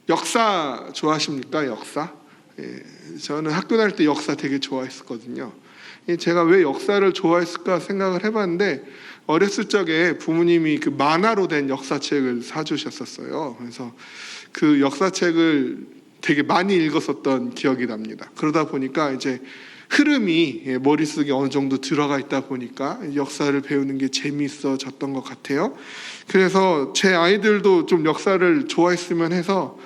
역사 좋아하십니까? 역사? 저는 학교 다닐 때 역사 되게 좋아했었거든요. 제가 왜 역사를 좋아했을까 생각을 해봤는데, 어렸을 적에 부모님이 그 만화로 된 역사책을 사주셨었어요. 그래서 그 역사책을 되게 많이 읽었었던 기억이 납니다. 그러다 보니까 이제 흐름이 머릿속에 어느 정도 들어가 있다 보니까 역사를 배우는 게 재미있어졌던 것 같아요. 그래서 제 아이들도 좀 역사를 좋아했으면 해서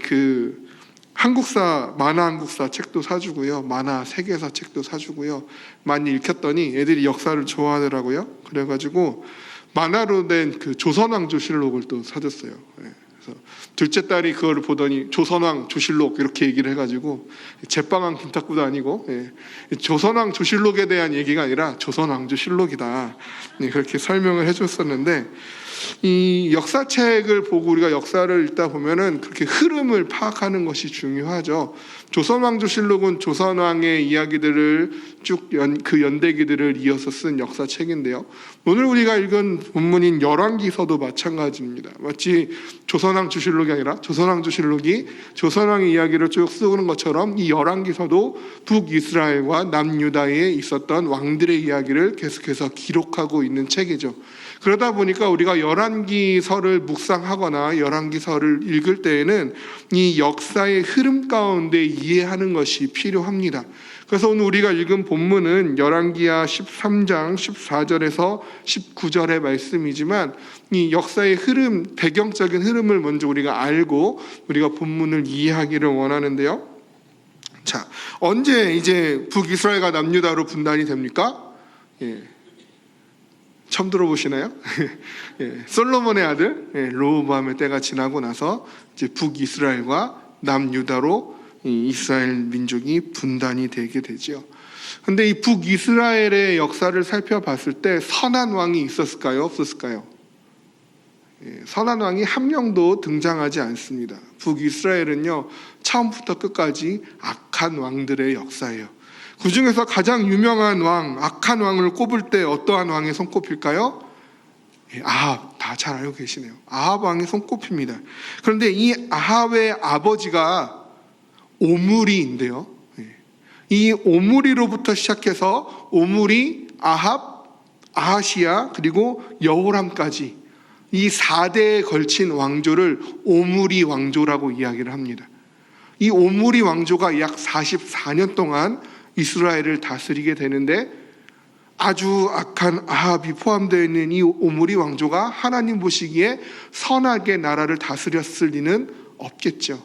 그 한국사, 만화 한국사 책도 사주고요, 만화 세계사 책도 사주고요, 많이 읽혔더니 애들이 역사를 좋아하더라고요. 그래가지고 만화로 된 그 조선왕조실록을 또 사줬어요. 그래서 둘째 딸이 그거를 보더니 조선왕조실록 이렇게 얘기를 해가지고, 제빵한 김탁구도 아니고 조선왕조실록에 대한 얘기가 아니라 조선왕조실록이다, 그렇게 설명을 해줬었는데, 이 역사책을 보고 우리가 역사를 읽다 보면은 그렇게 흐름을 파악하는 것이 중요하죠. 조선왕조실록은 조선왕의 이야기들을 쭉 그 연대기들을 이어서 쓴 역사책인데요, 오늘 우리가 읽은 본문인 열왕기서도 마찬가지입니다. 마치 조선왕조실록이 아니라 조선왕조실록이 조선왕의 이야기를 쭉 쓰는 것처럼 이 열왕기서도 북이스라엘과 남유다에 있었던 왕들의 이야기를 계속해서 기록하고 있는 책이죠. 그러다 보니까 우리가 열왕기서를 묵상하거나 열왕기서를 읽을 때에는 이 역사의 흐름 가운데 이해하는 것이 필요합니다. 그래서 오늘 우리가 읽은 본문은 열왕기하 13장 14절에서 19절의 말씀이지만, 이 역사의 흐름, 배경적인 흐름을 먼저 우리가 알고 우리가 본문을 이해하기를 원하는데요. 자, 언제 이제 북이스라엘과 남유다로 분단이 됩니까? 처음 들어보시나요? 솔로몬의 아들 르호보암의 때가 지나고 나서 이제 북이스라엘과 남유다로 이스라엘 민족이 분단이 되게 되죠. 근데 이 북이스라엘의 역사를 살펴봤을 때 선한 왕이 있었을까요? 없었을까요? 선한 왕이 한 명도 등장하지 않습니다. 북이스라엘은요, 처음부터 끝까지 악한 왕들의 역사예요. 그 중에서 가장 유명한 왕, 악한 왕을 꼽을 때 어떠한 왕이 손꼽힐까요? 아합, 다 잘 알고 계시네요. 아합 왕이 손꼽힙니다. 그런데 이 아합의 아버지가 오므리인데요, 이 오므리로부터 시작해서 오므리, 아합, 아하시야, 그리고 여호람까지 이 4대에 걸친 왕조를 오므리 왕조라고 이야기를 합니다. 이 오므리 왕조가 약 44년 동안 이스라엘을 다스리게 되는데, 아주 악한 아합이 포함되어 있는 이 오므리 왕조가 하나님 보시기에 선하게 나라를 다스렸을 리는 없겠죠.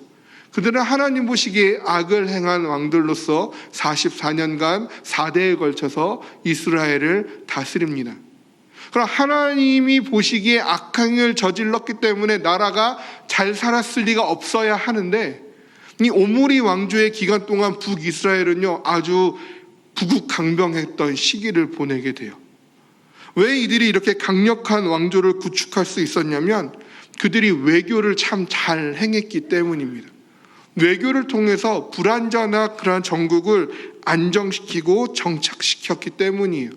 그들은 하나님 보시기에 악을 행한 왕들로서 44년간 4대에 걸쳐서 이스라엘을 다스립니다. 그럼 하나님이 보시기에 악행을 저질렀기 때문에 나라가 잘 살았을 리가 없어야 하는데, 이 오므리 왕조의 기간 동안 북이스라엘은요, 아주 부국강병했던 시기를 보내게 돼요. 왜 이들이 이렇게 강력한 왕조를 구축할 수 있었냐면, 그들이 외교를 참 잘 행했기 때문입니다. 외교를 통해서 불완전한 그런 정국을 안정시키고 정착시켰기 때문이에요.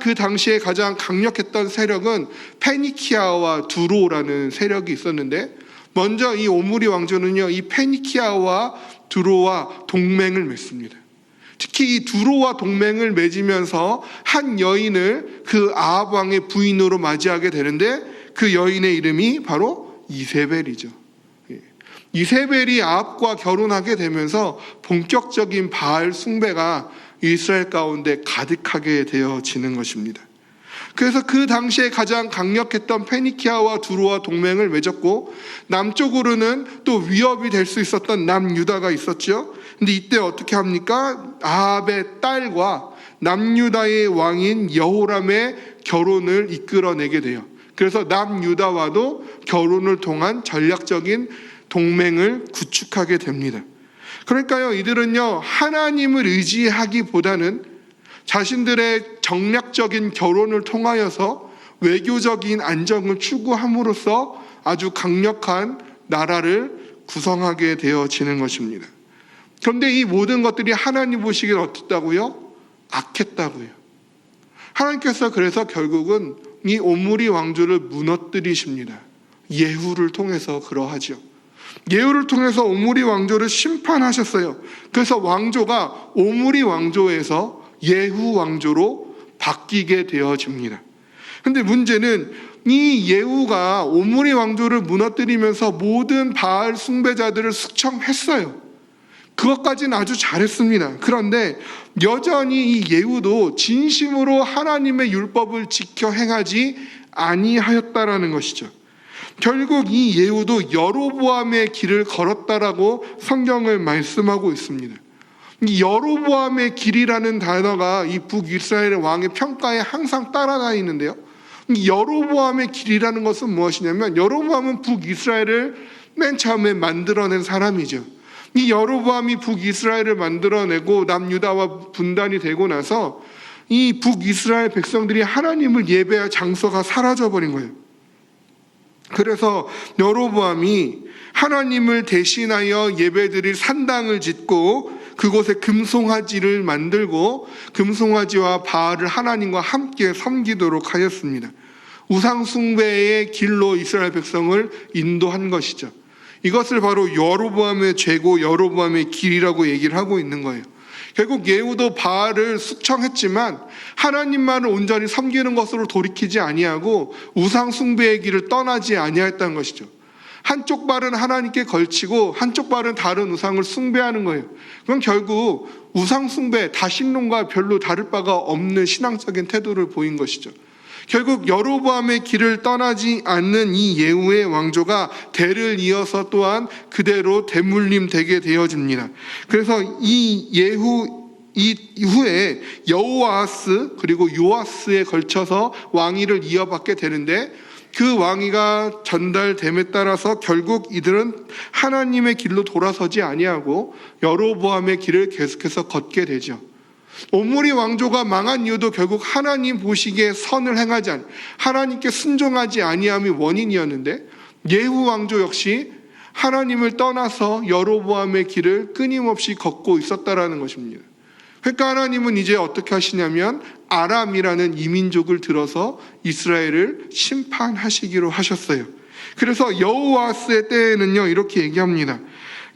그 당시에 가장 강력했던 세력은 페니키아와 두로라는 세력이 있었는데, 먼저 이 오므리 왕조는요, 이 페니키아와 두로와 동맹을 맺습니다. 특히 이 두로와 동맹을 맺으면서 한 여인을 그 아합 왕의 부인으로 맞이하게 되는데, 그 여인의 이름이 바로 이세벨이죠. 이세벨이 아합과 결혼하게 되면서 본격적인 바알 숭배가 이스라엘 가운데 가득하게 되어지는 것입니다. 그래서 그 당시에 가장 강력했던 페니키아와 두로와 동맹을 맺었고, 남쪽으로는 또 위협이 될 수 있었던 남유다가 있었죠. 근데 이때 어떻게 합니까? 아합의 딸과 남유다의 왕인 여호람의 결혼을 이끌어내게 돼요. 그래서 남유다와도 결혼을 통한 전략적인 동맹을 구축하게 됩니다. 그러니까요, 이들은요, 하나님을 의지하기보다는 자신들의 정략적인 결혼을 통하여서 외교적인 안정을 추구함으로써 아주 강력한 나라를 구성하게 되어지는 것입니다. 그런데 이 모든 것들이 하나님 보시기에 어떻다고요? 악했다고요. 하나님께서 그래서 결국은 이 오므리 왕조를 무너뜨리십니다. 예후를 통해서 그러하죠. 예후를 통해서 오므리 왕조를 심판하셨어요. 그래서 왕조가 오므리 왕조에서 예후 왕조로 바뀌게 되어집니다. 근데 문제는 이 예후가 오므리 왕조를 무너뜨리면서 모든 바알 숭배자들을 숙청했어요. 그것까지는 아주 잘했습니다. 그런데 여전히 이 예후도 진심으로 하나님의 율법을 지켜 행하지 아니하였다라는 것이죠. 결국 이 예후도 여로보암의 길을 걸었다라고 성경을 말씀하고 있습니다. 이 여로보암의 길이라는 단어가 이 북이스라엘의 왕의 평가에 항상 따라다니는데요. 이 여로보암의 길이라는 것은 무엇이냐면 여로보암은 북이스라엘을 맨 처음에 만들어낸 사람이죠. 이 여로보암이 북이스라엘을 만들어내고 남유다와 분단이 되고 나서 이 북이스라엘 백성들이 하나님을 예배할 장소가 사라져버린 거예요. 그래서 여로보암이 하나님을 대신하여 예배드릴 산당을 짓고 그곳에 금송아지를 만들고 금송아지와 바알을 하나님과 함께 섬기도록 하였습니다. 우상숭배의 길로 이스라엘 백성을 인도한 것이죠. 이것을 바로 여로보암의 죄고 여로보암의 길이라고 얘기를 하고 있는 거예요. 결국 예후도 바알을 숙청했지만 하나님만을 온전히 섬기는 것으로 돌이키지 아니하고 우상 숭배의 길을 떠나지 아니하였다는 것이죠. 한쪽 발은 하나님께 걸치고 한쪽 발은 다른 우상을 숭배하는 거예요. 그럼 결국 우상 숭배, 다신론과 별로 다를 바가 없는 신앙적인 태도를 보인 것이죠. 결국 여로보암의 길을 떠나지 않는 이 예후의 왕조가 대를 이어서 또한 그대로 대물림 되게 되어집니다. 그래서 이 예후 이후에 여호아하스 그리고 요아스에 걸쳐서 왕위를 이어받게 되는데 그 왕위가 전달됨에 따라서 결국 이들은 하나님의 길로 돌아서지 아니하고 여로보암의 길을 계속해서 걷게 되죠. 오므리 왕조가 망한 이유도 결국 하나님 보시기에 선을 행하지 않, 하나님께 순종하지 아니함이 원인이었는데 예후 왕조 역시 하나님을 떠나서 여로보암의 길을 끊임없이 걷고 있었다라는 것입니다. 그러니까 하나님은 이제 어떻게 하시냐면 아람이라는 이민족을 들어서 이스라엘을 심판하시기로 하셨어요. 그래서 여호아스의 때에는요 이렇게 얘기합니다.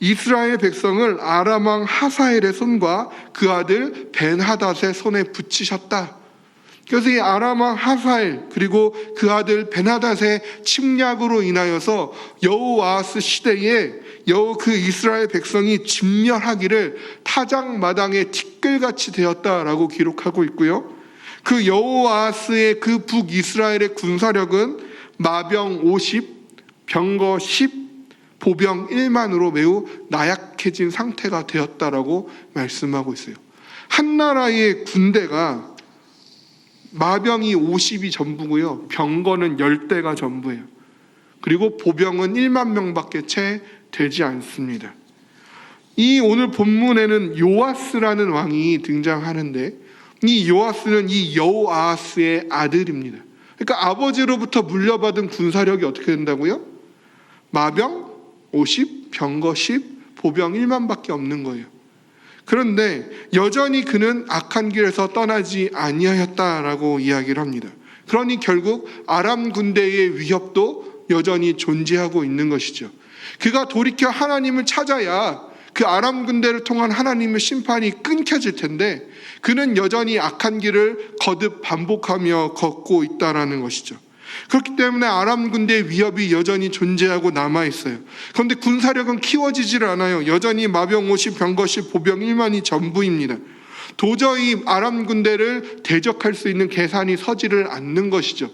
이스라엘 백성을 아람 왕 하사엘의 손과 그 아들 벤하닷의 손에 붙이셨다. 그래서 이 아람 왕 하사엘 그리고 그 아들 벤하닷의 침략으로 인하여서 여호아스 시대에 그 이스라엘 백성이 진멸하기를 타작마당의 티끌같이 되었다라고 기록하고 있고요. 그 여호아스의 그 북이스라엘의 군사력은 마병 50, 병거 10, 보병 1만으로 매우 나약해진 상태가 되었다라고 말씀하고 있어요. 한 나라의 군대가 마병이 50이 전부고요. 병거는 10대가 전부예요. 그리고 보병은 1만 명밖에 채 되지 않습니다. 이 오늘 본문에는 요아스라는 왕이 등장하는데 이 요아스는 이 여호아하스의 아들입니다. 그러니까 아버지로부터 물려받은 군사력이 어떻게 된다고요? 마병 50, 병거 10, 보병 1만밖에 없는 거예요. 그런데 여전히 그는 악한 길에서 떠나지 아니하였다라고 이야기를 합니다. 그러니 결국 아람 군대의 위협도 여전히 존재하고 있는 것이죠. 그가 돌이켜 하나님을 찾아야 그 아람 군대를 통한 하나님의 심판이 끊겨질 텐데 그는 여전히 악한 길을 거듭 반복하며 걷고 있다라는 것이죠. 그렇기 때문에 아람 군대의 위협이 여전히 존재하고 남아있어요. 그런데 군사력은 키워지질 않아요. 여전히 마병 50, 병거 10, 보병 1만이 전부입니다. 도저히 아람 군대를 대적할 수 있는 계산이 서지를 않는 것이죠.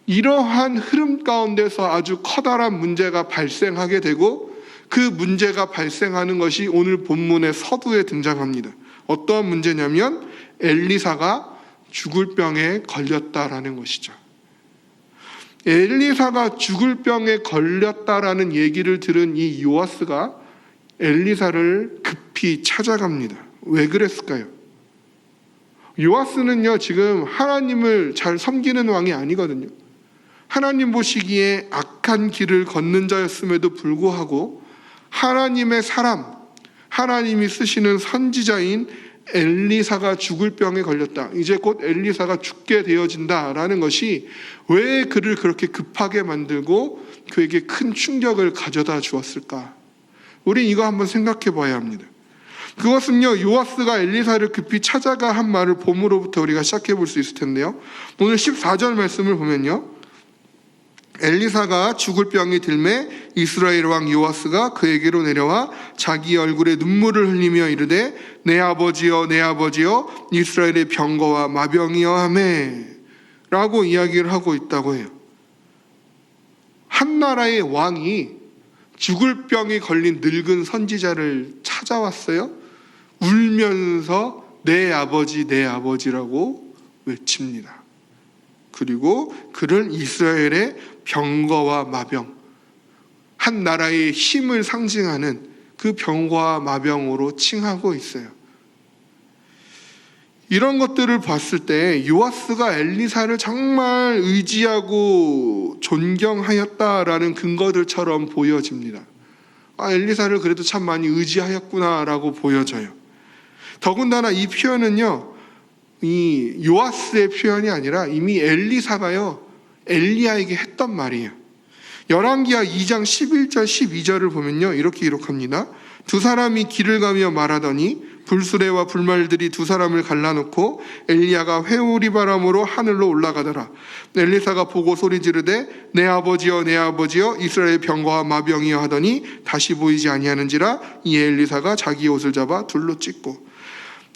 이러한 흐름 가운데서 아주 커다란 문제가 발생하게 되고 그 문제가 발생하는 것이 오늘 본문의 서두에 등장합니다. 어떠한 문제냐면 엘리사가 죽을 병에 걸렸다라는 것이죠. 엘리사가 죽을 병에 걸렸다라는 얘기를 들은 이 요아스가 엘리사를 급히 찾아갑니다. 왜 그랬을까요? 요아스는요 지금 하나님을 잘 섬기는 왕이 아니거든요. 하나님 보시기에 악한 길을 걷는 자였음에도 불구하고 하나님의 사람, 하나님이 쓰시는 선지자인 엘리사가 죽을 병에 걸렸다. 이제 곧 엘리사가 죽게 되어진다라는 것이 왜 그를 그렇게 급하게 만들고 그에게 큰 충격을 가져다 주었을까? 우린 이거 한번 생각해 봐야 합니다. 그것은요, 요아스가 엘리사를 급히 찾아가 한 말을 봄으로부터 우리가 시작해 볼 수 있을 텐데요. 오늘 14절 말씀을 보면요, 엘리사가 죽을 병이 들매 이스라엘 왕 요아스가 그에게로 내려와 자기 얼굴에 눈물을 흘리며 이르되 내 아버지여 내 아버지여 이스라엘의 병거와 마병이여 하매 라고 이야기를 하고 있다고 해요. 한 나라의 왕이 죽을 병이 걸린 늙은 선지자를 찾아왔어요. 울면서 내 아버지라고 외칩니다. 그리고 그를 이스라엘의 병거와 마병, 한 나라의 힘을 상징하는 그 병거와 마병으로 칭하고 있어요. 이런 것들을 봤을 때 요아스가 엘리사를 정말 의지하고 존경하였다라는 근거들처럼 보여집니다. 엘리사를 그래도 참 많이 의지하였구나라고 보여져요. 더군다나 이 표현은요, 이 요아스의 표현이 아니라 이미 엘리사가요, 엘리야에게 했던 말이에요. 열왕기하 2장 11절 12절을 보면요, 이렇게 기록합니다. 두 사람이 길을 가며 말하더니 불수레와 불말들이 두 사람을 갈라놓고 엘리야가 회오리 바람으로 하늘로 올라가더라. 엘리사가 보고 소리 지르되 내 아버지여 내 아버지여 이스라엘 병거와 마병이여 하더니 다시 보이지 아니하는지라. 이 엘리사가 자기 옷을 잡아 둘로 찢고.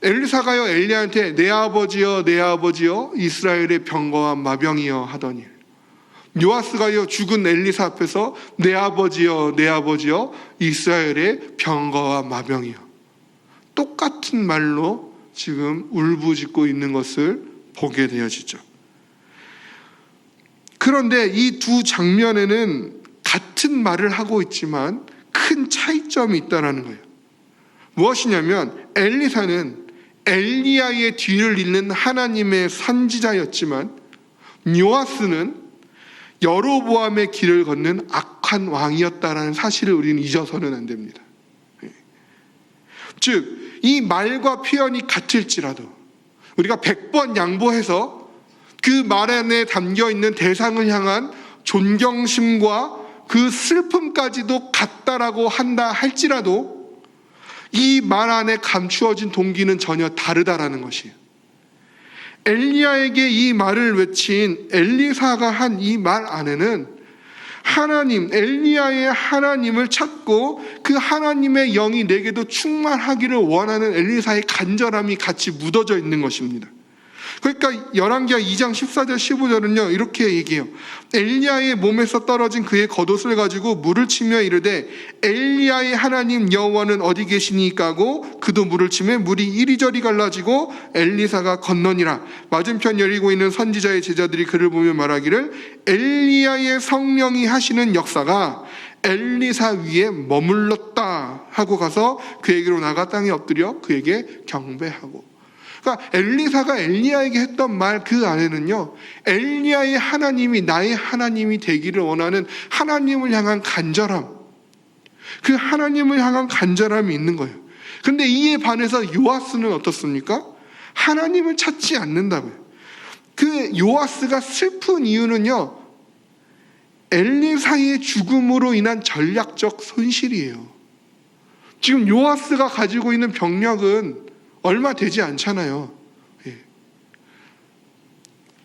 엘리사가요, 엘리야한테 내 아버지여 내 아버지여 이스라엘의 병거와 마병이여 하더니, 요아스가요 죽은 엘리사 앞에서 내 아버지여 내 아버지여 이스라엘의 병거와 마병이여, 똑같은 말로 지금 울부짖고 있는 것을 보게 되어지죠. 그런데 이 두 장면에는 같은 말을 하고 있지만 큰 차이점이 있다는 거예요. 무엇이냐면 엘리사는 엘리야의 뒤를 잇는 하나님의 선지자였지만 요아스는 여로보암의 길을 걷는 악한 왕이었다라는 사실을 우리는 잊어서는 안 됩니다. 즉 이 말과 표현이 같을지라도 우리가 100번 양보해서 그 말 안에 담겨있는 대상을 향한 존경심과 그 슬픔까지도 같다라고 한다 할지라도 이 말 안에 감추어진 동기는 전혀 다르다라는 것이에요. 엘리야에게 이 말을 외친 엘리사가 한 이 말 안에는 하나님, 엘리야의 하나님을 찾고 그 하나님의 영이 내게도 충만하기를 원하는 엘리사의 간절함이 같이 묻어져 있는 것입니다. 그러니까 열왕기하 2장 14절 15절은요 이렇게 얘기해요. 엘리야의 몸에서 떨어진 그의 겉옷을 가지고 물을 치며 이르되 엘리야의 하나님 여호와는 어디 계시니까 하고 그도 물을 치며 물이 이리저리 갈라지고 엘리사가 건너니라. 맞은편 열리고 있는 선지자의 제자들이 그를 보며 말하기를 엘리야의 성령이 하시는 역사가 엘리사 위에 머물렀다 하고 가서 그에게로 나가 땅에 엎드려 그에게 경배하고. 그러니까 엘리사가 엘리야에게 했던 말 그 안에는요, 엘리야의 하나님이 나의 하나님이 되기를 원하는 하나님을 향한 간절함, 그 하나님을 향한 간절함이 있는 거예요. 그런데 이에 반해서 요아스는 어떻습니까? 하나님을 찾지 않는다고요. 그 요아스가 슬픈 이유는요, 엘리사의 죽음으로 인한 전략적 손실이에요. 지금 요아스가 가지고 있는 병력은 얼마 되지 않잖아요.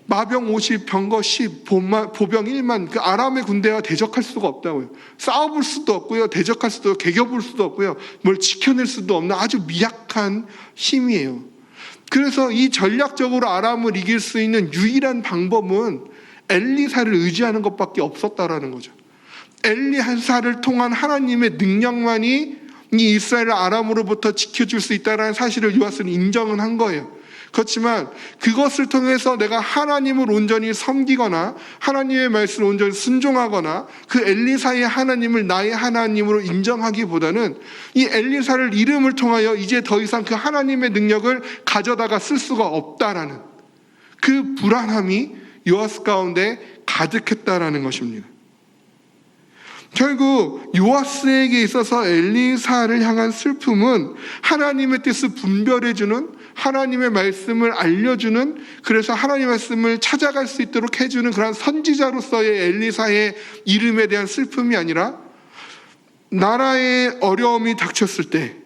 마병 50, 병거 10, 보병 1만, 그 아람의 군대와 대적할 수가 없다고요. 싸워볼 수도 없고요, 대적할 수도, 개겨볼 수도 없고요, 뭘 지켜낼 수도 없는 아주 미약한 힘이에요. 그래서 이 전략적으로 아람을 이길 수 있는 유일한 방법은 엘리사를 의지하는 것밖에 없었다라는 거죠. 엘리사를 통한 하나님의 능력만이 이 이스라엘을 아람으로부터 지켜줄 수 있다는 사실을 요아스는 인정은 한 거예요. 그렇지만 그것을 통해서 내가 하나님을 온전히 섬기거나 하나님의 말씀을 온전히 순종하거나 그 엘리사의 하나님을 나의 하나님으로 인정하기보다는 이 엘리사를 이름을 통하여 이제 더 이상 그 하나님의 능력을 가져다가 쓸 수가 없다라는 그 불안함이 요아스 가운데 가득했다라는 것입니다. 결국 요아스에게 있어서 엘리사를 향한 슬픔은 하나님의 뜻을 분별해주는, 하나님의 말씀을 알려주는, 그래서 하나님의 말씀을 찾아갈 수 있도록 해주는 그런 선지자로서의 엘리사의 이름에 대한 슬픔이 아니라, 나라의 어려움이 닥쳤을 때,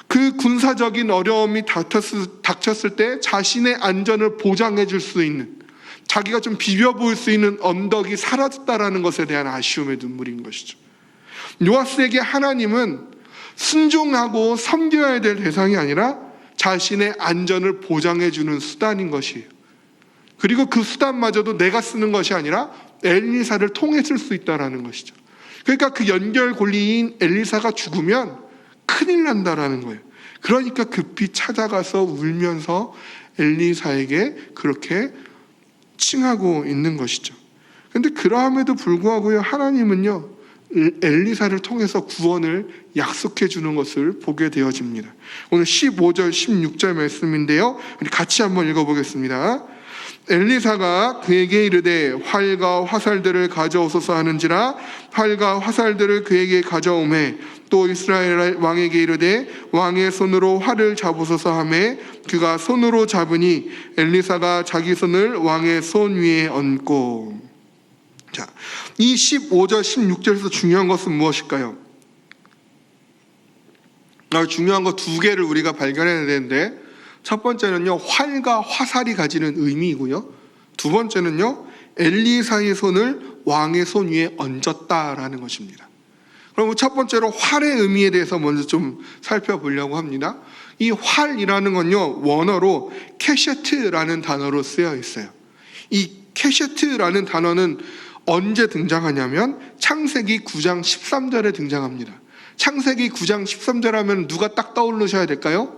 그 군사적인 어려움이 닥쳤을 때 자신의 안전을 보장해 줄 수 있는, 자기가 좀 비벼 보일 수 있는 언덕이 사라졌다라는 것에 대한 아쉬움의 눈물인 것이죠. 요아스에게 하나님은 순종하고 섬겨야 될 대상이 아니라 자신의 안전을 보장해 주는 수단인 것이에요. 그리고 그 수단마저도 내가 쓰는 것이 아니라 엘리사를 통해 쓸 수 있다라는 것이죠. 그러니까 그 연결고리인 엘리사가 죽으면 큰일 난다라는 거예요. 그러니까 급히 찾아가서 울면서 엘리사에게 그렇게 칭하고 있는 것이죠. 그런데 그러함에도 불구하고요, 하나님은요, 엘리사를 통해서 구원을 약속해 주는 것을 보게 되어집니다. 오늘 15절 16절 말씀인데요, 우리 같이 한번 읽어보겠습니다. 엘리사가 그에게 이르되 활과 화살들을 가져오소서 하는지라 활과 화살들을 그에게 가져오매 또 이스라엘 왕에게 이르되 왕의 손으로 활을 잡으소서 하매 그가 손으로 잡으니 엘리사가 자기 손을 왕의 손 위에 얹고. 자, 이 15절 16절에서 중요한 것은 무엇일까요? 중요한 거 두 개를 우리가 발견해야 되는데, 첫 번째는요, 활과 화살이 가지는 의미이고요, 두 번째는요, 엘리사의 손을 왕의 손 위에 얹었다라는 것입니다. 그럼 첫 번째로 활의 의미에 대해서 먼저 좀 살펴보려고 합니다. 이 활이라는 건요, 원어로 캐셰트라는 단어로 쓰여 있어요. 이 캐셰트라는 단어는 언제 등장하냐면 창세기 9장 13절에 등장합니다. 창세기 9장 13절 하면 누가 딱 떠오르셔야 될까요?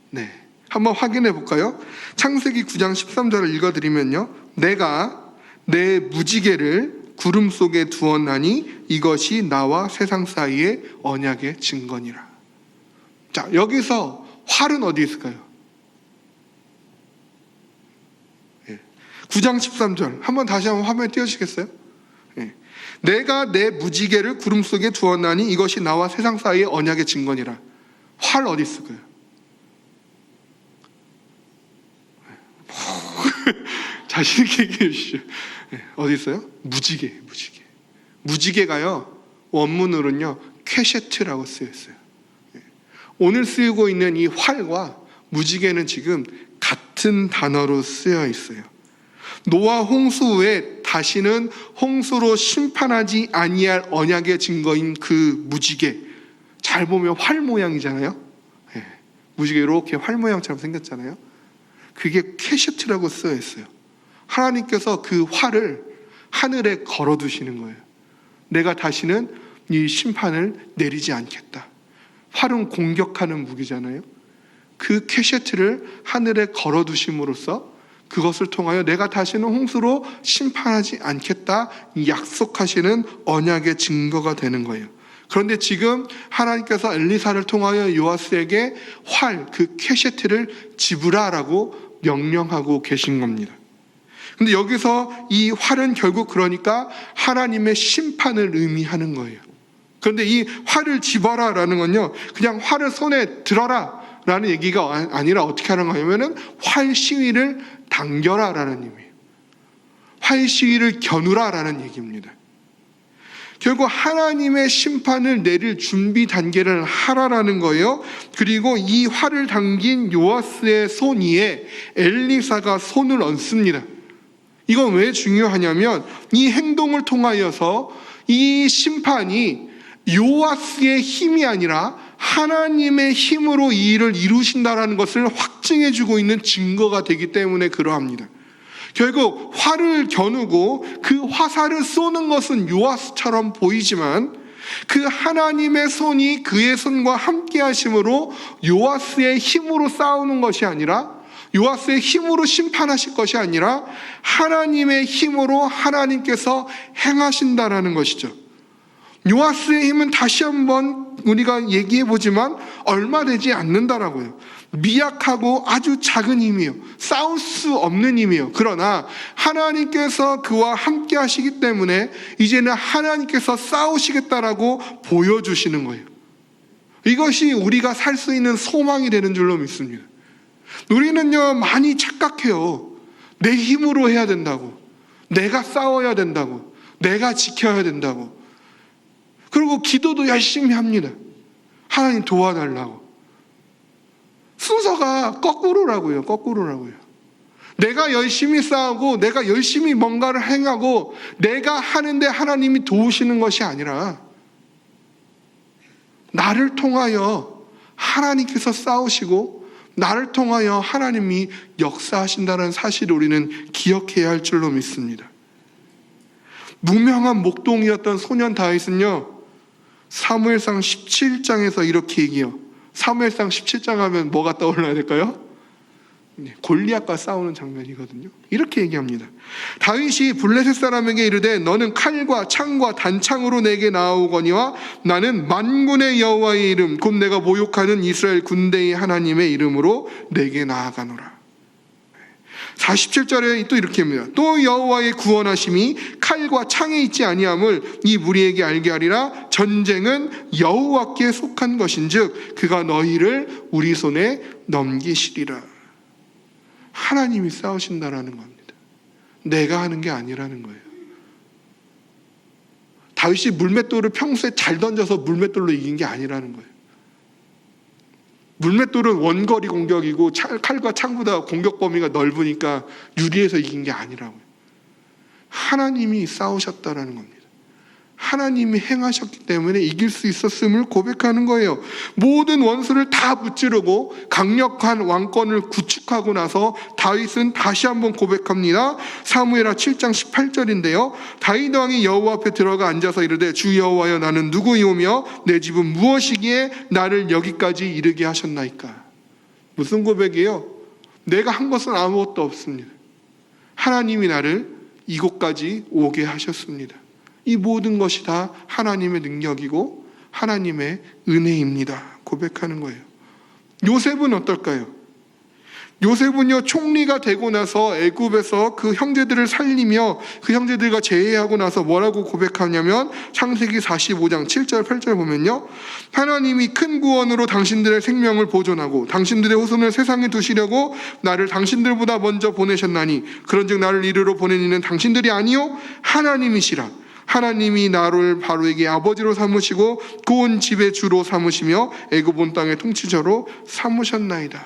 네, 한번 확인해 볼까요? 창세기 9장 13절을 읽어드리면요, 내가 내 무지개를 구름 속에 두었나니 이것이 나와 세상 사이의 언약의 증거니라. 자, 여기서 활은 어디 있을까요? 9장 13절 한번 다시 한번 화면에 띄워주시겠어요? 내가 내 무지개를 구름 속에 두었나니 이것이 나와 세상 사이의 언약의 증거니라. 활 어디 있을까요? 자신 있게 얘기해 주시죠. 어디 있어요? 무지개. 무지개가요, 원문으로는요, 퀘셰트라고 쓰여 있어요. 오늘 쓰이고 있는 이 활과 무지개는 지금 같은 단어로 쓰여 있어요. 노아 홍수 후에 다시는 홍수로 심판하지 아니할 언약의 증거인 그 무지개, 잘 보면 활 모양이잖아요. 무지개 이렇게 활 모양처럼 생겼잖아요. 그게 캐시트라고 쓰여 있어요. 하나님께서 그 활을 하늘에 걸어두시는 거예요. 내가 다시는 이 심판을 내리지 않겠다. 활은 공격하는 무기잖아요. 그 캐시트를 하늘에 걸어두심으로써 그것을 통하여 내가 다시는 홍수로 심판하지 않겠다 약속하시는 언약의 증거가 되는 거예요. 그런데 지금 하나님께서 엘리사를 통하여 요아스에게 활, 그 캐시트를 지불하라고 명령하고 계신 겁니다. 근데 여기서 이 활은 결국 그러니까 하나님의 심판을 의미하는 거예요. 그런데 이 활을 집어라라는 건요, 그냥 활을 손에 들어라 라는 얘기가 아니라 어떻게 하는 거냐면은 활 시위를 당겨라라는 의미예요. 활 시위를 겨누라라는 얘기입니다. 결국 하나님의 심판을 내릴 준비 단계를 하라라는 거예요. 그리고 이 활을 당긴 요아스의 손 위에 엘리사가 손을 얹습니다. 이건 왜 중요하냐면 이 행동을 통하여서 이 심판이 요아스의 힘이 아니라 하나님의 힘으로 이 일을 이루신다라는 것을 확증해주고 있는 증거가 되기 때문에 그러합니다. 결국 활을 겨누고 그 화살을 쏘는 것은 요아스처럼 보이지만 그 하나님의 손이 그의 손과 함께 하심으로 요아스의 힘으로 싸우는 것이 아니라, 요아스의 힘으로 심판하실 것이 아니라 하나님의 힘으로 하나님께서 행하신다라는 것이죠. 요아스의 힘은 다시 한번 우리가 얘기해 보지만 얼마 되지 않는다라고요. 미약하고 아주 작은 힘이에요. 싸울 수 없는 힘이에요. 그러나 하나님께서 그와 함께 하시기 때문에 이제는 하나님께서 싸우시겠다라고 보여주시는 거예요. 이것이 우리가 살 수 있는 소망이 되는 줄로 믿습니다. 우리는요, 많이 착각해요. 내 힘으로 해야 된다고, 내가 싸워야 된다고, 내가 지켜야 된다고. 그리고 기도도 열심히 합니다. 하나님 도와달라고. 순서가 거꾸로라고요. 거꾸로라고요. 내가 열심히 싸우고 내가 열심히 뭔가를 행하고 내가 하는데 하나님이 도우시는 것이 아니라 나를 통하여 하나님께서 싸우시고 나를 통하여 하나님이 역사하신다는 사실을 우리는 기억해야 할 줄로 믿습니다. 무명한 목동이었던 소년 다윗은요, 사무엘상 17장에서 이렇게 얘기해요. 사무엘상 17장 하면 뭐가 떠올라야 될까요? 골리앗과 싸우는 장면이거든요. 이렇게 얘기합니다. 다윗이 블레셋 사람에게 이르되 너는 칼과 창과 단창으로 내게 나아오거니와 나는 만군의 여호와의 이름 곧 내가 모욕하는 이스라엘 군대의 하나님의 이름으로 내게 나아가노라. 47절에 또 이렇게 합니다. 또 여호와의 구원하심이 칼과 창에 있지 아니함을 이 무리에게 알게 하리라. 전쟁은 여호와께 속한 것인즉 그가 너희를 우리 손에 넘기시리라. 하나님이 싸우신다라는 겁니다. 내가 하는 게 아니라는 거예요. 다윗이 물맷돌을 평소에 잘 던져서 물맷돌로 이긴 게 아니라는 거예요. 물맷돌은 원거리 공격이고 칼과 창보다 공격 범위가 넓으니까 유리해서 이긴 게 아니라고요. 하나님이 싸우셨다라는 겁니다. 하나님이 행하셨기 때문에 이길 수 있었음을 고백하는 거예요. 모든 원수를 다 무찌르고 강력한 왕권을 구축하고 나서 다윗은 다시 한번 고백합니다. 사무엘하 7장 18절인데요. 다윗 왕이 여호와 앞에 들어가 앉아서 이르되 주 여호와여 나는 누구이오며 내 집은 무엇이기에 나를 여기까지 이르게 하셨나이까. 무슨 고백이에요? 내가 한 것은 아무것도 없습니다. 하나님이 나를 이곳까지 오게 하셨습니다. 이 모든 것이 다 하나님의 능력이고 하나님의 은혜입니다. 고백하는 거예요. 요셉은 어떨까요? 요셉은요, 총리가 되고 나서 애굽에서 그 형제들을 살리며 그 형제들과 제외하고 나서 뭐라고 고백하냐면 창세기 45장 7절 8절 보면요, 하나님이 큰 구원으로 당신들의 생명을 보존하고 당신들의 후손을 세상에 두시려고 나를 당신들보다 먼저 보내셨나니 그런즉 나를 이르러 보낸 이는 당신들이 아니요 하나님이시라. 하나님이 나를 바로에게 아버지로 삼으시고 그 온 집의 주로 삼으시며 애굽 온 땅의 통치자로 삼으셨나이다.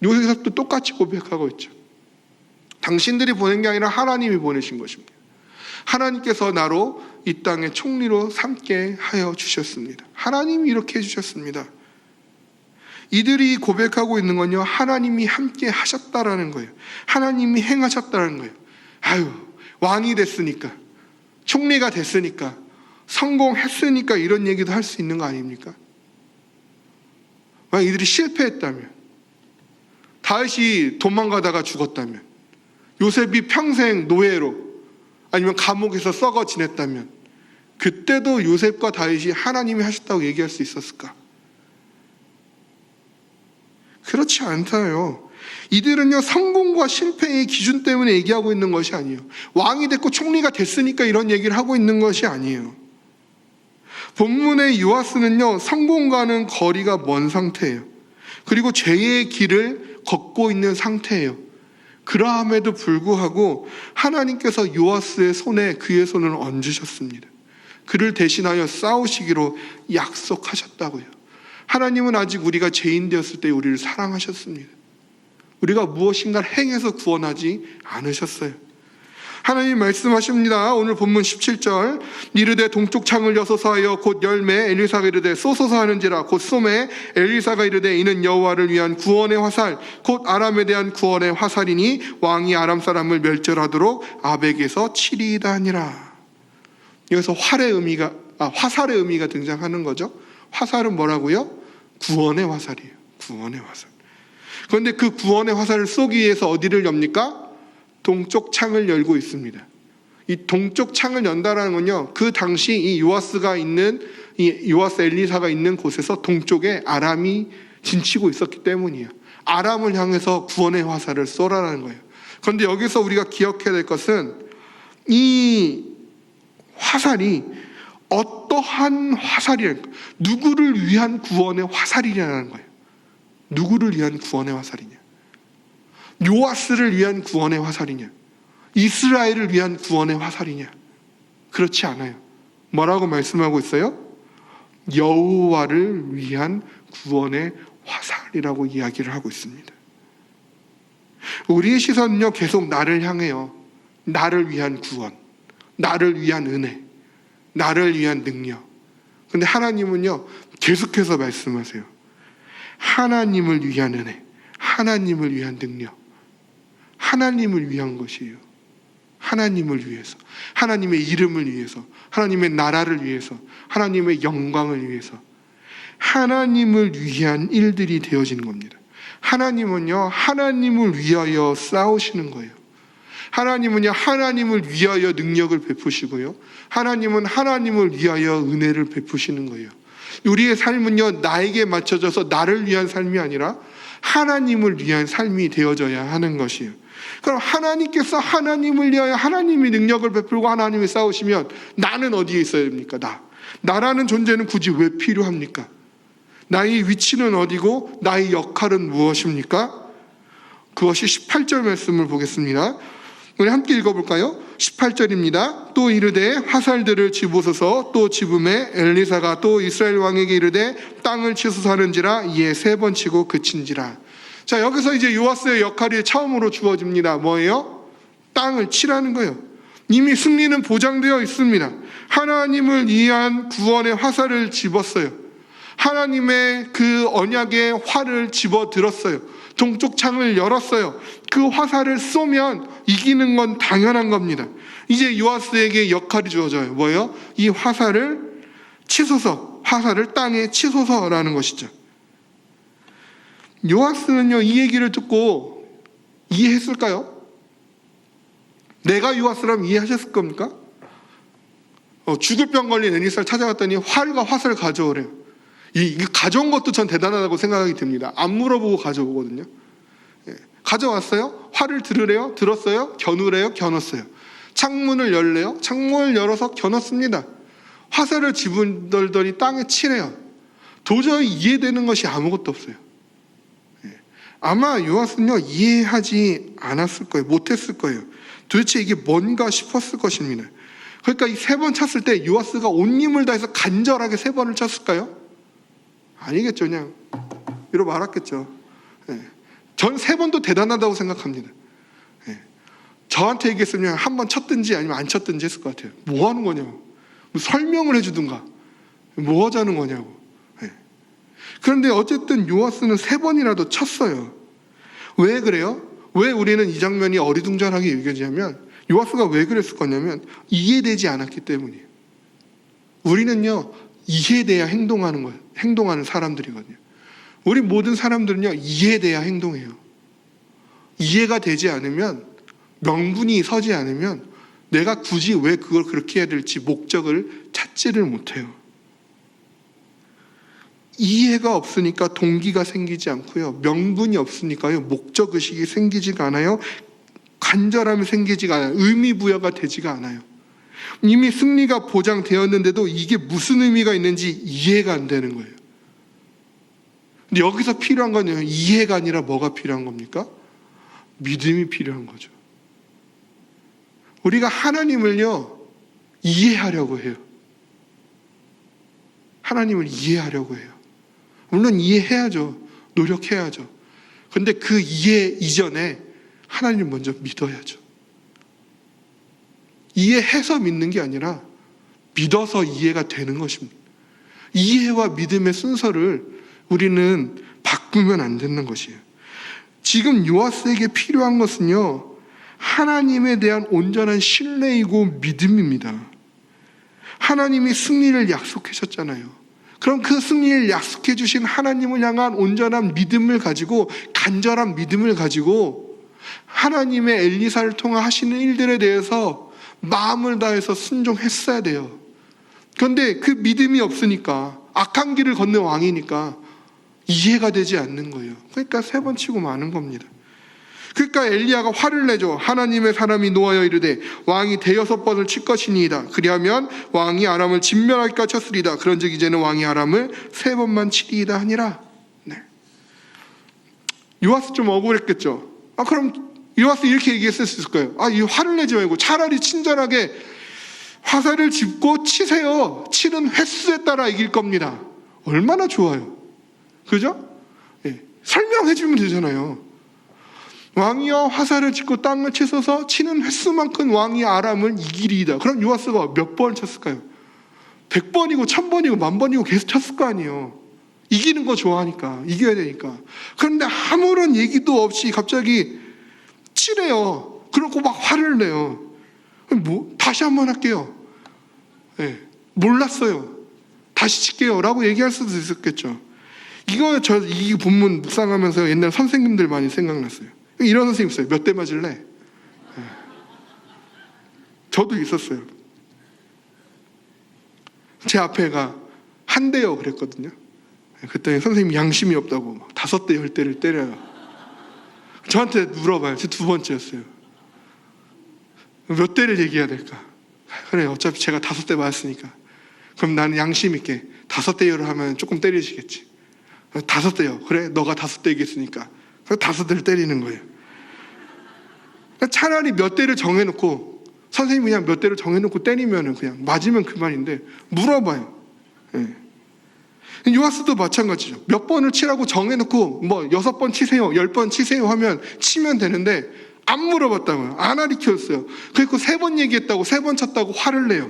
요셉도 똑같이 고백하고 있죠. 당신들이 보낸 게 아니라 하나님이 보내신 것입니다. 하나님께서 나로 이 땅의 총리로 삼게 하여 주셨습니다. 하나님이 이렇게 해주셨습니다. 이들이 고백하고 있는 건요, 하나님이 함께 하셨다라는 거예요. 하나님이 행하셨다는 거예요. 아유, 왕이 됐으니까, 총리가 됐으니까, 성공했으니까 이런 얘기도 할 수 있는 거 아닙니까? 만약 이들이 실패했다면, 다윗이 도망가다가 죽었다면, 요셉이 평생 노예로 아니면 감옥에서 썩어 지냈다면 그때도 요셉과 다윗이 하나님이 하셨다고 얘기할 수 있었을까? 그렇지 않다요. 이들은요, 성공과 실패의 기준 때문에 얘기하고 있는 것이 아니에요. 왕이 됐고 총리가 됐으니까 이런 얘기를 하고 있는 것이 아니에요. 본문의 요아스는요, 성공과는 거리가 먼 상태예요. 그리고 죄의 길을 걷고 있는 상태예요. 그러함에도 불구하고 하나님께서 요아스의 손에 그의 손을 얹으셨습니다. 그를 대신하여 싸우시기로 약속하셨다고요. 하나님은 아직 우리가 죄인 되었을 때 우리를 사랑하셨습니다. 우리가 무엇인가를 행해서 구원하지 않으셨어요. 하나님 말씀하십니다. 오늘 본문 17절, 이르되 동쪽 창을 여소서 하여 곧 열매, 엘리사가 이르되 쏘소서 하는지라 곧 쏘매, 엘리사가 이르되 이는 여호와를 위한 구원의 화살 곧 아람에 대한 구원의 화살이니 왕이 아람 사람을 멸절하도록 아벡에서 치리이다 하니라. 여기서 화살의 의미가 등장하는 거죠. 화살은 뭐라고요? 구원의 화살이에요. 구원의 화살. 그런데 그 구원의 화살을 쏘기 위해서 어디를 엽니까? 동쪽 창을 열고 있습니다. 이 동쪽 창을 연다라는 건요, 그 당시 이 요아스 엘리사가 있는 곳에서 동쪽에 아람이 진치고 있었기 때문이에요. 아람을 향해서 구원의 화살을 쏘라는 거예요. 그런데 여기서 우리가 기억해야 될 것은 이 화살이 어떠한 화살이랄까, 누구를 위한 구원의 화살이냐는 거예요. 누구를 위한 구원의 화살이냐? 요아스를 위한 구원의 화살이냐? 이스라엘을 위한 구원의 화살이냐? 그렇지 않아요. 뭐라고 말씀하고 있어요? 여호와를 위한 구원의 화살이라고 이야기를 하고 있습니다. 우리의 시선은요, 계속 나를 향해요. 나를 위한 구원, 나를 위한 은혜, 나를 위한 능력. 근데 하나님은요, 계속해서 말씀하세요. 하나님을 위한 은혜, 하나님을 위한 능력, 하나님을 위한 것이에요. 하나님을 위해서, 하나님의 이름을 위해서, 하나님의 나라를 위해서, 하나님의 영광을 위해서, 하나님을 위한 일들이 되어지는 겁니다. 하나님은요, 하나님을 위하여 싸우시는 거예요. 하나님은요, 하나님을 위하여 능력을 베푸시고요, 하나님은 하나님을 위하여 은혜를 베푸시는 거예요. 우리의 삶은요, 나에게 맞춰져서 나를 위한 삶이 아니라 하나님을 위한 삶이 되어져야 하는 것이에요. 그럼 하나님께서 하나님을 위하여 하나님이 능력을 베풀고 하나님이 싸우시면 나는 어디에 있어야 됩니까? 나라는 존재는 굳이 왜 필요합니까? 나의 위치는 어디고 나의 역할은 무엇입니까? 그것이 18절 말씀을 보겠습니다. 우리 함께 읽어볼까요? 18절입니다. 또 이르되 화살들을 집으소서. 또 집음에 엘리사가 또 이스라엘 왕에게 이르되 땅을 치소서 하는지라. 이에 3번 치고 그친지라. 자, 여기서 이제 요아스의 역할이 처음으로 주어집니다. 뭐예요? 땅을 치라는 거예요. 이미 승리는 보장되어 있습니다. 하나님을 위한 구원의 화살을 집었어요. 하나님의 그 언약의 활을 집어들었어요. 동쪽 창을 열었어요. 그 화살을 쏘면 이기는 건 당연한 겁니다. 이제 요아스에게 역할이 주어져요. 뭐예요? 이 화살을 치소서, 화살을 땅에 치소서라는 것이죠. 요아스는요, 이 얘기를 듣고 이해했을까요? 내가 요아스라면 이해하셨을 겁니까? 죽을 병 걸린 엘리사를 찾아갔더니 활과 화살을 가져오래요. 이 가져온 것도 전 대단하다고 생각이 듭니다. 안 물어보고 가져오거든요. 가져왔어요. 활을 들으래요. 들었어요. 겨누래요. 겨눴어요. 창문을 열래요. 창문을 열어서 겨눴습니다. 화살을 집어들더니 땅에 치래요. 도저히 이해되는 것이 아무것도 없어요. 아마 요아스는요, 이해하지 않았을 거예요. 못했을 거예요. 도대체 이게 뭔가 싶었을 것입니다. 그러니까 이 3번 쳤을 때 요아스가 온 힘을 다해서 간절하게 3번을 쳤을까요? 아니겠죠. 그냥 이러고 말았겠죠. 전 3번도 대단하다고 생각합니다. 저한테 얘기했으면 한 번 쳤든지 아니면 안 쳤든지 했을 것 같아요. 뭐 하는 거냐고. 설명을 해주든가. 뭐 하자는 거냐고. 그런데 어쨌든 요아스는 3번이라도 쳤어요. 왜 그래요? 왜 우리는 이 장면이 어리둥절하게 여겨지냐면, 요아스가 왜 그랬을 거냐면 이해되지 않았기 때문이에요. 우리는요, 이해돼야 행동하는 사람들이거든요. 우리 모든 사람들은요, 이해돼야 행동해요. 이해가 되지 않으면, 명분이 서지 않으면 내가 굳이 왜 그걸 그렇게 해야 될지 목적을 찾지를 못해요. 이해가 없으니까 동기가 생기지 않고요, 명분이 없으니까요, 목적의식이 생기지가 않아요. 간절함이 생기지가 않아요. 의미부여가 되지가 않아요. 이미 승리가 보장되었는데도 이게 무슨 의미가 있는지 이해가 안 되는 거예요. 근데 여기서 필요한 건 이해가 아니라 뭐가 필요한 겁니까? 믿음이 필요한 거죠. 우리가 하나님을요, 이해하려고 해요. 하나님을 이해하려고 해요. 물론 이해해야죠. 노력해야죠. 그런데 그 이해 이전에 하나님을 먼저 믿어야죠. 이해해서 믿는 게 아니라 믿어서 이해가 되는 것입니다. 이해와 믿음의 순서를 우리는 바꾸면 안 되는 것이에요. 지금 요아스에게 필요한 것은요, 하나님에 대한 온전한 신뢰이고 믿음입니다. 하나님이 승리를 약속하셨잖아요. 그럼 그 승리를 약속해 주신 하나님을 향한 온전한 믿음을 가지고, 간절한 믿음을 가지고 하나님의 엘리사를 통해 하시는 일들에 대해서 마음을 다해서 순종했어야 돼요. 그런데 그 믿음이 없으니까, 악한 길을 걷는 왕이니까 이해가 되지 않는 거예요. 그러니까 3번 치고 마는 겁니다. 그러니까 엘리야가 화를 내죠. 하나님의 사람이 노하여 이르되 왕이 6번을 칠 것이니이다. 그리하면 왕이 아람을 진멸하기까지 쳤으리다. 그런즉 이제는 왕이 아람을 3번만 치리이다 하니라. 네. 요아스 좀 억울했겠죠. 그럼 요아스 이렇게 얘기했을 수 있을 거예요. 이 화를 내지 말고 차라리 친절하게 화살을 짚고 치세요. 치는 횟수에 따라 이길 겁니다. 얼마나 좋아요. 그죠? 예. 설명해 주면 되잖아요. 왕이여 화살을 짚고 땅을 치소서 치는 횟수만큼 왕이 아람을 이기리이다. 그럼 요아스가 몇 번 쳤을까요? 100번이고 1000번이고 10,000번이고 계속 쳤을 거 아니에요. 이기는 거 좋아하니까, 이겨야 되니까. 그런데 아무런 얘기도 없이 갑자기 치래요. 그러고 막 화를 내요. 다시 한번 할게요. 네, 몰랐어요. 다시 칠게요 라고 얘기할 수도 있었겠죠. 이 본문 묵상하면서 옛날 선생님들 많이 생각났어요. 이런 선생님 있어요. 몇 대 맞을래? 네. 저도 있었어요. 제 앞에가 한 대요 그랬거든요. 그때 선생님이 양심이 없다고 5대 10대를 때려요. 저한테 물어봐요. 제 2번째였어요. 몇 대를 얘기해야 될까? 그래, 어차피 제가 5대 맞았으니까. 그럼 나는 양심 있게 5대요를 하면 조금 때리시겠지. 5대요. 그래, 너가 5대이겠으니까. 그래서 5대를 때리는 거예요. 차라리 몇 대를 정해놓고, 선생님이 그냥 몇 대를 정해놓고 때리면 그냥 맞으면 그만인데, 물어봐요. 네. 요아스도 마찬가지죠. 몇 번을 치라고 정해놓고 6번 치세요, 10번 치세요 하면 치면 되는데 안 물어봤다고요. 안 가르쳤어요. 그리고 3번 얘기했다고 3번 쳤다고 화를 내요.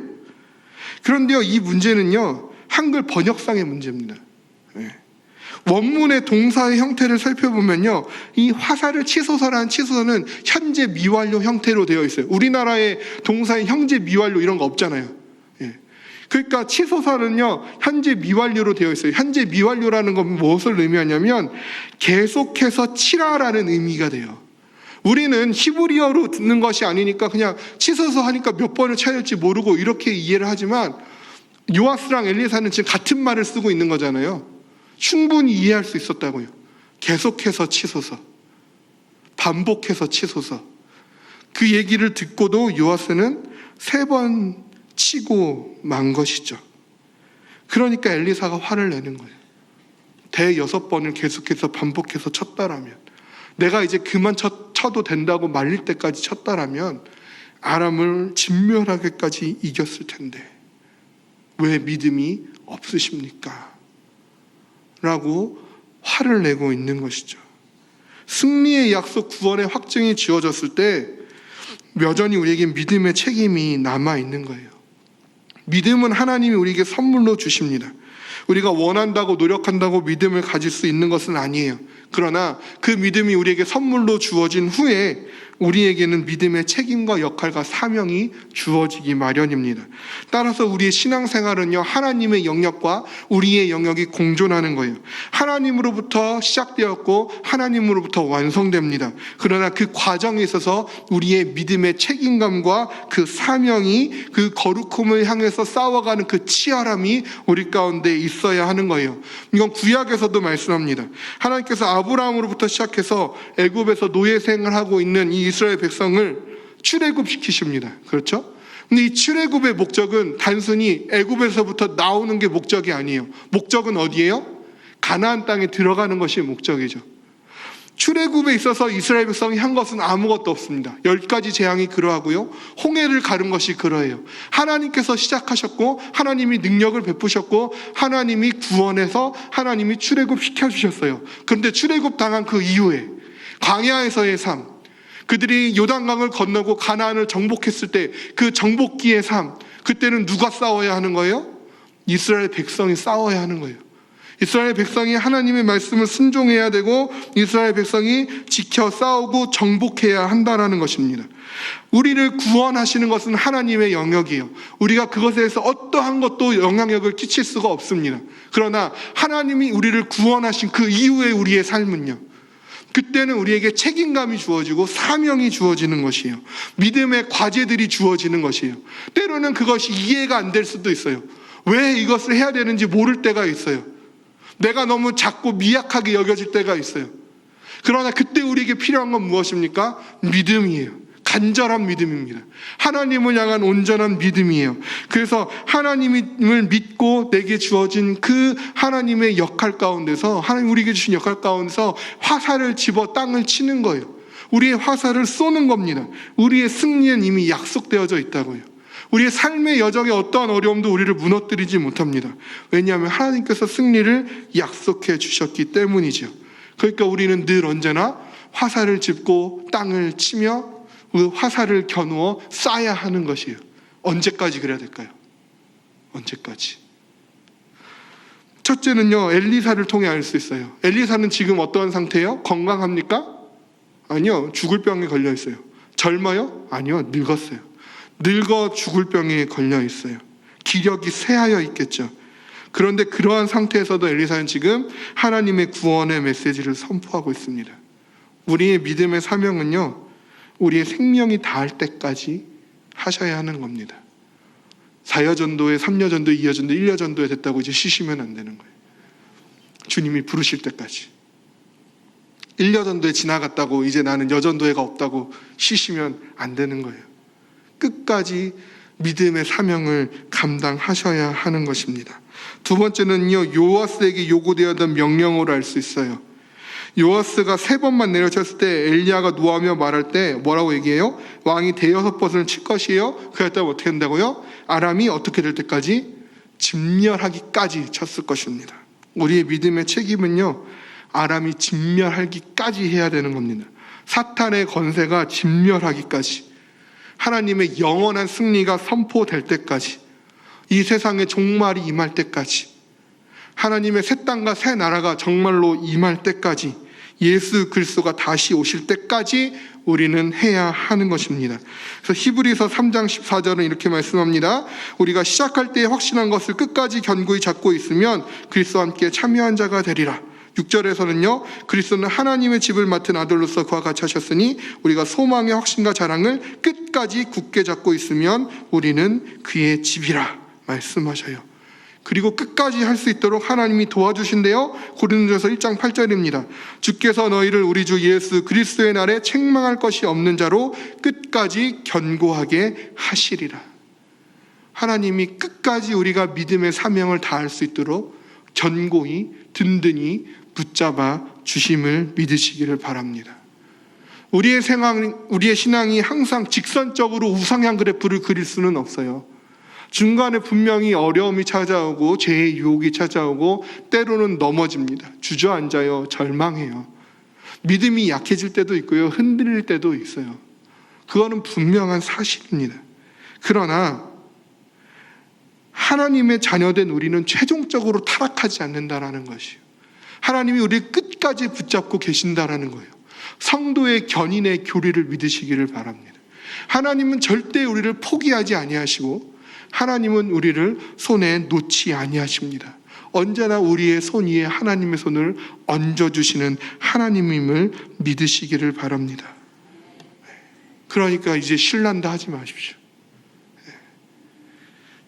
그런데요, 이 문제는요 한글 번역상의 문제입니다. 네. 원문의 동사의 형태를 살펴보면요, 이 화살을 치소서라는 치소서는 현재 미완료 형태로 되어 있어요. 우리나라의 동사의 현재 미완료 이런 거 없잖아요. 예. 그러니까 치소서는요 현재 미완료로 되어 있어요. 현재 미완료라는 건 무엇을 의미하냐면 계속해서 치라라는 의미가 돼요. 우리는 히브리어로 듣는 것이 아니니까 그냥 치소서 하니까 몇 번을 쳐야 할지 모르고 이렇게 이해를 하지만, 요아스랑 엘리사는 지금 같은 말을 쓰고 있는 거잖아요. 충분히 이해할 수 있었다고요. 계속해서 치소서, 반복해서 치소서. 그 얘기를 듣고도 요아스는 3번 치고 만 것이죠. 그러니까 엘리사가 화를 내는 거예요. 6번을 계속해서 반복해서 쳤다라면, 내가 이제 그만 쳐도 된다고 말릴 때까지 쳤다라면 아람을 진멸하게까지 이겼을 텐데 왜 믿음이 없으십니까? 라고 화를 내고 있는 것이죠. 승리의 약속, 구원의 확증이 지어졌을 때 여전히 우리에게 믿음의 책임이 남아있는 거예요. 믿음은 하나님이 우리에게 선물로 주십니다. 우리가 원한다고 노력한다고 믿음을 가질 수 있는 것은 아니에요. 그러나 그 믿음이 우리에게 선물로 주어진 후에 우리에게는 믿음의 책임과 역할과 사명이 주어지기 마련입니다. 따라서 우리의 신앙생활은요, 하나님의 영역과 우리의 영역이 공존하는 거예요. 하나님으로부터 시작되었고 하나님으로부터 완성됩니다. 그러나 그 과정에 있어서 우리의 믿음의 책임감과 그 사명이, 그 거룩함을 향해서 싸워가는 그 치열함이 우리 가운데 있어야 하는 거예요. 이건 구약에서도 말씀합니다. 하나님께서 아브라함으로부터 시작해서 애굽에서 노예 생활을 하고 있는 이 이스라엘 백성을 출애굽시키십니다. 그렇죠? 근데 이 출애굽의 목적은 단순히 애굽에서부터 나오는 게 목적이 아니에요. 목적은 어디예요? 가나안 땅에 들어가는 것이 목적이죠. 출애굽에 있어서 이스라엘 백성이 한 것은 아무것도 없습니다. 10가지 재앙이 그러하고요, 홍해를 가른 것이 그러해요. 하나님께서 시작하셨고 하나님이 능력을 베푸셨고 하나님이 구원해서 하나님이 출애굽 시켜주셨어요. 그런데 출애굽 당한 그 이후에 광야에서의 삶, 그들이 요단강을 건너고 가나안을 정복했을 때 그 정복기의 삶, 그때는 누가 싸워야 하는 거예요? 이스라엘 백성이 싸워야 하는 거예요. 이스라엘 백성이 하나님의 말씀을 순종해야 되고 이스라엘 백성이 지켜 싸우고 정복해야 한다는 것입니다. 우리를 구원하시는 것은 하나님의 영역이에요. 우리가 그것에 대해서 어떠한 것도 영향력을 끼칠 수가 없습니다. 그러나 하나님이 우리를 구원하신 그 이후에 우리의 삶은요, 그때는 우리에게 책임감이 주어지고 사명이 주어지는 것이에요. 믿음의 과제들이 주어지는 것이에요. 때로는 그것이 이해가 안 될 수도 있어요. 왜 이것을 해야 되는지 모를 때가 있어요. 내가 너무 작고 미약하게 여겨질 때가 있어요. 그러나 그때 우리에게 필요한 건 무엇입니까? 믿음이에요. 간절한 믿음입니다. 하나님을 향한 온전한 믿음이에요. 그래서 하나님을 믿고 내게 주어진 그 하나님의 역할 가운데서, 하나님 우리에게 주신 역할 가운데서 화살을 집어 땅을 치는 거예요. 우리의 화살을 쏘는 겁니다. 우리의 승리는 이미 약속되어져 있다고요. 우리의 삶의 여정에 어떠한 어려움도 우리를 무너뜨리지 못합니다. 왜냐하면 하나님께서 승리를 약속해 주셨기 때문이죠. 그러니까 우리는 늘 언제나 화살을 짚고 땅을 치며 그 화살을 겨누어 쏴야 하는 것이에요. 언제까지 그래야 될까요? 언제까지? 첫째는요, 엘리사를 통해 알 수 있어요. 엘리사는 지금 어떠한 상태예요? 건강합니까? 아니요, 죽을 병에 걸려 있어요. 젊어요? 아니요, 늙었어요. 늙어 죽을 병에 걸려 있어요. 기력이 쇠하여 있겠죠. 그런데 그러한 상태에서도 엘리사는 지금 하나님의 구원의 메시지를 선포하고 있습니다. 우리의 믿음의 사명은요, 우리의 생명이 닿을 때까지 하셔야 하는 겁니다. 4여전도에 3여전도에 2여전도에 1여전도에 됐다고 이제 쉬시면 안 되는 거예요. 주님이 부르실 때까지. 1여전도에 지나갔다고 이제 나는 여전도회가 없다고 쉬시면 안 되는 거예요. 끝까지 믿음의 사명을 감당하셔야 하는 것입니다. 두 번째는요, 요아스에게 요구되었던 명령으로 알 수 있어요. 요아스가 3번만 내려쳤을 때 엘리야가 노하며 말할 때 뭐라고 얘기해요? 왕이 대여섯 번을 칠 것이에요. 그랬다면 어떻게 된다고요? 아람이 어떻게 될 때까지? 진멸하기까지 쳤을 것입니다. 우리의 믿음의 책임은요, 아람이 진멸하기까지 해야 되는 겁니다. 사탄의 권세가 진멸하기까지, 하나님의 영원한 승리가 선포될 때까지, 이 세상의 종말이 임할 때까지, 하나님의 새 땅과 새 나라가 정말로 임할 때까지, 예수 그리스도가 다시 오실 때까지 우리는 해야 하는 것입니다. 그래서 히브리서 3장 14절은 이렇게 말씀합니다. 우리가 시작할 때에 확신한 것을 끝까지 견고히 잡고 있으면 그리스도와 함께 참여한 자가 되리라. 6절에서는요, 그리스도는 하나님의 집을 맡은 아들로서 그와 같이 하셨으니 우리가 소망의 확신과 자랑을 끝까지 굳게 잡고 있으면 우리는 그의 집이라 말씀하셔요. 그리고 끝까지 할 수 있도록 하나님이 도와주신대요. 고린도전서 1장 8절입니다. 주께서 너희를 우리 주 예수 그리스도의 날에 책망할 것이 없는 자로 끝까지 견고하게 하시리라. 하나님이 끝까지 우리가 믿음의 사명을 다할 수 있도록 견고히 든든히 붙잡아 주심을 믿으시기를 바랍니다. 우리의 신앙이 항상 직선적으로 우상향 그래프를 그릴 수는 없어요. 중간에 분명히 어려움이 찾아오고 죄의 유혹이 찾아오고 때로는 넘어집니다. 주저앉아요. 절망해요. 믿음이 약해질 때도 있고요. 흔들릴 때도 있어요. 그거는 분명한 사실입니다. 그러나 하나님의 자녀된 우리는 최종적으로 타락하지 않는다라는 것이에요. 하나님이 우리를 끝까지 붙잡고 계신다라는 거예요. 성도의 견인의 교리를 믿으시기를 바랍니다. 하나님은 절대 우리를 포기하지 아니하시고 하나님은 우리를 손에 놓지 아니하십니다. 언제나 우리의 손 위에 하나님의 손을 얹어주시는 하나님임을 믿으시기를 바랍니다. 그러니까 이제 신난다 하지 마십시오.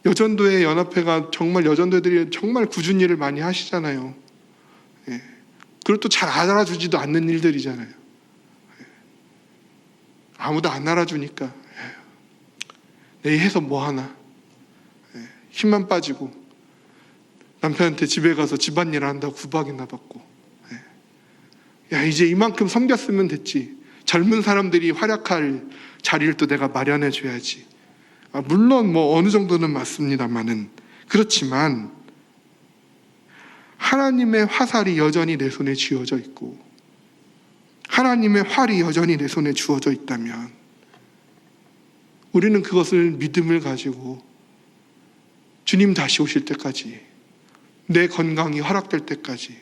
여전도회 연합회가 정말 여전도들이 정말 꾸준히 일을 많이 하시잖아요. 그리고 또 잘 알아주지도 않는 일들이잖아요. 아무도 안 알아주니까 내일 해서 뭐 하나, 힘만 빠지고 남편한테 집에 가서 집안일 한다고 구박이나 받고, 야 이제 이만큼 섬겼으면 됐지, 젊은 사람들이 활약할 자리를 또 내가 마련해 줘야지. 물론 뭐 어느 정도는 맞습니다만은, 그렇지만 하나님의 화살이 여전히 내 손에 쥐어져 있고 하나님의 활이 여전히 내 손에 주어져 있다면 우리는 그것을 믿음을 가지고 주님 다시 오실 때까지, 내 건강이 허락될 때까지,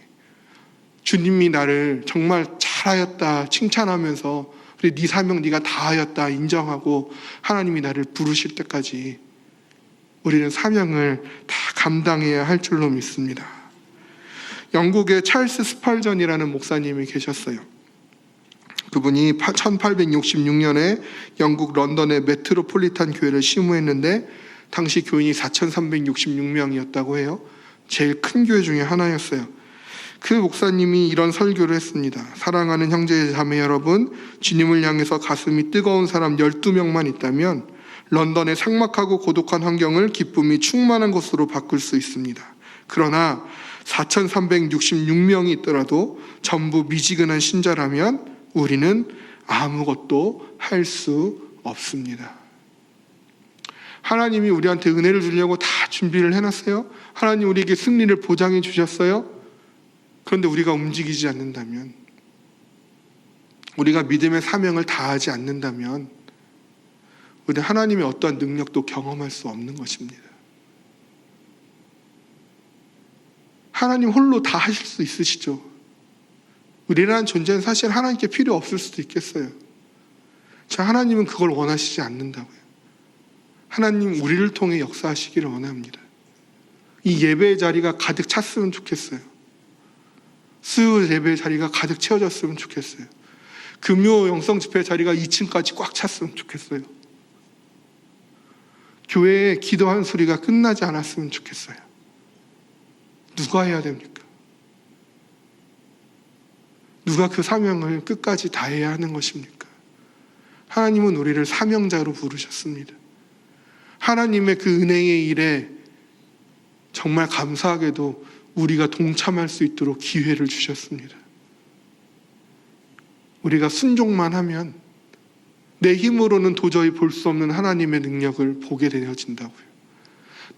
주님이 나를 정말 잘하였다 칭찬하면서 그래 네 사명 네가 다하였다 인정하고 하나님이 나를 부르실 때까지 우리는 사명을 다 감당해야 할 줄로 믿습니다. 영국의 찰스 스펄전이라는 목사님이 계셨어요. 그분이 1866년에 영국 런던의 메트로폴리탄 교회를 심우했는데 당시 교인이 4,366명이었다고 해요. 제일 큰 교회 중에 하나였어요. 그 목사님이 이런 설교를 했습니다. 사랑하는 형제 자매 여러분, 주님을 향해서 가슴이 뜨거운 사람 12명만 있다면 런던의 삭막하고 고독한 환경을 기쁨이 충만한 곳으로 바꿀 수 있습니다. 그러나 4,366명이 있더라도 전부 미지근한 신자라면 우리는 아무것도 할 수 없습니다. 하나님이 우리한테 은혜를 주려고 다 준비를 해놨어요. 하나님 우리에게 승리를 보장해 주셨어요. 그런데 우리가 움직이지 않는다면, 우리가 믿음의 사명을 다하지 않는다면 우리는 하나님의 어떠한 능력도 경험할 수 없는 것입니다. 하나님 홀로 다 하실 수 있으시죠. 우리라는 존재는 사실 하나님께 필요 없을 수도 있겠어요. 자, 하나님은 그걸 원하시지 않는다고요. 하나님 우리를 통해 역사하시기를 원합니다. 이 예배의 자리가 가득 찼으면 좋겠어요. 수요 예배의 자리가 가득 채워졌으면 좋겠어요. 금요 영성 집회 자리가 2층까지 꽉 찼으면 좋겠어요. 교회에 기도하는 소리가 끝나지 않았으면 좋겠어요. 누가 해야 됩니까? 누가 그 사명을 끝까지 다해야 하는 것입니까? 하나님은 우리를 사명자로 부르셨습니다. 하나님의 그 은혜의 일에 정말 감사하게도 우리가 동참할 수 있도록 기회를 주셨습니다. 우리가 순종만 하면 내 힘으로는 도저히 볼 수 없는 하나님의 능력을 보게 되어진다고요.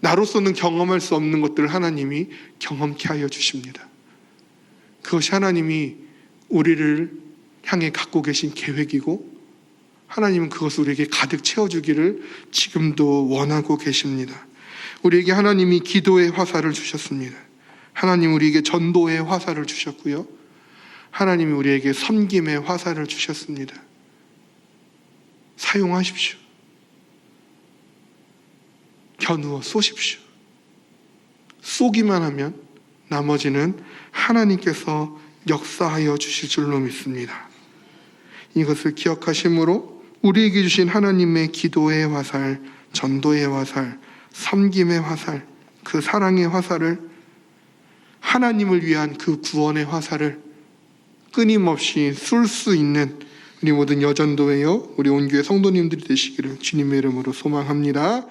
나로서는 경험할 수 없는 것들을 하나님이 경험케 하여 주십니다. 그것이 하나님이 우리를 향해 갖고 계신 계획이고, 하나님은 그것을 우리에게 가득 채워주기를 지금도 원하고 계십니다. 우리에게 하나님이 기도의 화살을 주셨습니다. 하나님 우리에게 전도의 화살을 주셨고요. 하나님이 우리에게 섬김의 화살을 주셨습니다. 사용하십시오. 겨누어 쏘십시오. 쏘기만 하면 나머지는 하나님께서 역사하여 주실 줄로 믿습니다. 이것을 기억하심으로 우리에게 주신 하나님의 기도의 화살, 전도의 화살, 섬김의 화살, 그 사랑의 화살을, 하나님을 위한 그 구원의 화살을 끊임없이 쏠 수 있는 우리 모든 여전도회요, 우리 온교회 성도님들이 되시기를 주님의 이름으로 소망합니다.